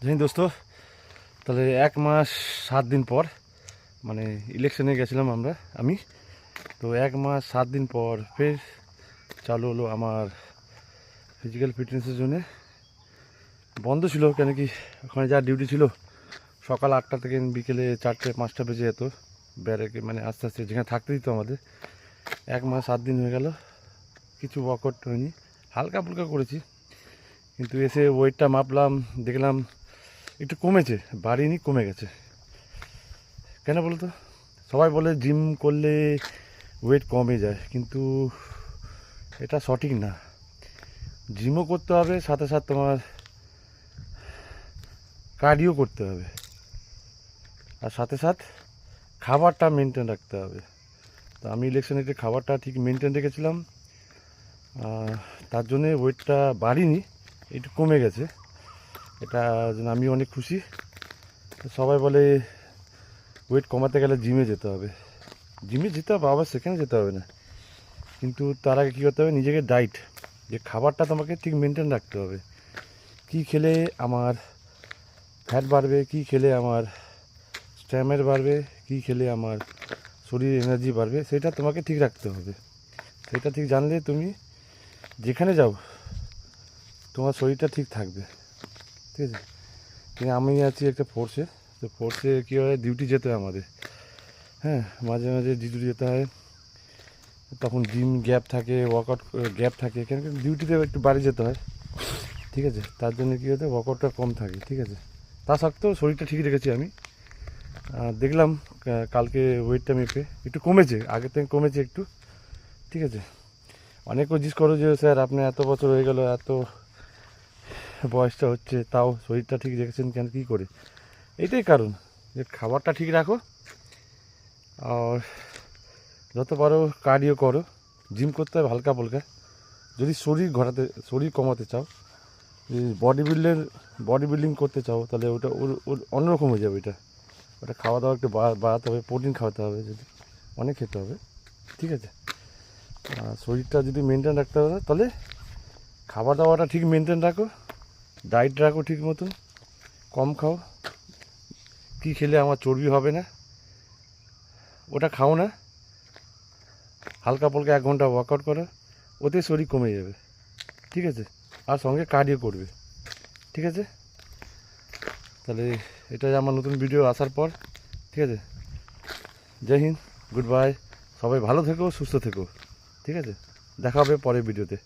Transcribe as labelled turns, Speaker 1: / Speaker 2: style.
Speaker 1: জানি দোস্ত, তাহলে 1 মাস 7 দিন পর মানে ইলেকশনে গেছিলাম আমি। তো 1 মাস 7 দিন পর ফের চালু হলো আমার ফিজিক্যাল ফিটনেসের জন্য। বন্ধ ছিল কেন কি ওখানে যা ডিউটি ছিল সকাল 8টা থেকে বিকেলে 4টে 5টা বেজে যেত ব্যারেকে, মানে আস্তে আস্তে যেখানে থাকতে দিত আমাদের। 1 মাস 7 দিন হয়ে গেল, কিছু ওয়ার্কআউট হয়নি, হালকা ফুলকা করেছি। কিন্তু এসে ওয়েটটা মাপলাম, দেখলাম একটু কমেছে, বাড়িনি, কমে গেছে। কেন বলতো? সবাই বলে জিম করলে ওয়েট কমে যায়, কিন্তু এটা সঠিক না। জিমও করতে হবে, সাথে সাথে তোমার কার্ডিও করতে হবে, আর সাথে সাথে খাবারটা মেনটেন রাখতে হবে। তো আমি ইলেকশনে খাবারটা ঠিক মেনটেন রেখেছিলাম, তার জন্যে ওয়েটটা বাড়িনি, একটু কমে গেছে। এটা জন্য আমি অনেক খুশি। সবাই বলে ওয়েট কমাতে গেলে জিমে যেতে হবে। জিমে যেতে হবে, আবার সেখানে যেতে হবে না, কিন্তু তার আগে কী করতে হবে, নিজেকে ডায়েট, যে খাবারটা তোমাকে ঠিক মেনটেন রাখতে হবে। কী খেলে আমার ফ্যাট বাড়বে, কী খেলে আমার স্ট্যামিনা বাড়বে, কী খেলে আমার শরীর এনার্জি বাড়বে, সেটা তোমাকে ঠিক রাখতে হবে। সেটা ঠিক জানলে তুমি যেখানে যাও তোমার শরীরটা ঠিক থাকবে, ঠিক আছে? কিন্তু আমি আছি একটা ফোর্সে, তো ফোর্সে কী হয়, ডিউটি যেতে হয় আমাদের। হ্যাঁ, মাঝে মাঝে ডিউটি যেতে হয়, তখন জিম গ্যাপ থাকে, ওয়ার্কআউট গ্যাপ থাকে, কেন কি ডিউটিতে একটু বাড়ি যেতে হয়, ঠিক আছে? তার জন্য কী হতে, ওয়ার্কআউটটা কম থাকে, ঠিক আছে? তা সত্ত্বেও শরীরটা ঠিক রেখেছি আমি। দেখলাম কালকে ওয়েটটা মেপে একটু কমেছে, আগের থেকে কমেছে একটু, ঠিক আছে? অনেকে জিজ্ঞেস করো যে স্যার আপনি এত বছর হয়ে গেল, এত বয়সটা হচ্ছে, তাও শরীরটা ঠিক রেখেছেন কেন, কী করে? এটাই কারণ, যে খাবারটা ঠিক রাখো, আর যত পারো কার্ডিও করো, জিম করতে হবে হালকা ফুলকা। যদি শরীর কমাতে চাও, যদি বডি বিল্ডিং করতে চাও, তাহলে ওটা ওর অন্যরকম হয়ে যাবে। ওটা খাওয়া দাওয়া একটু বাড়াতে হবে, প্রোটিন খাওয়াতে হবে, যদি অনেক খেতে হবে, ঠিক আছে? আর শরীরটা যদি মেনটেন রাখতে হবে, তাহলে খাওয়া দাওয়াটা ঠিক মেনটেন রাখো, ডায়েট রাখো ঠিক মতন, কম খাও। কী খেলে আমার চর্বি হবে না ওটা খাও না, হালকা ফুলকা 1 ঘন্টা ওয়ার্কআউট করো, ওতে শরীর কমে যাবে, ঠিক আছে? আর সঙ্গে কার্ডিও করবে, ঠিক আছে? তাহলে এটাই আমার নতুন ভিডিও আসার পর, ঠিক আছে? জয় হিন্দ, গুড বাই, সবাই ভালো থেকো, সুস্থ থেকো, ঠিক আছে? দেখা হবে পরের ভিডিওতে।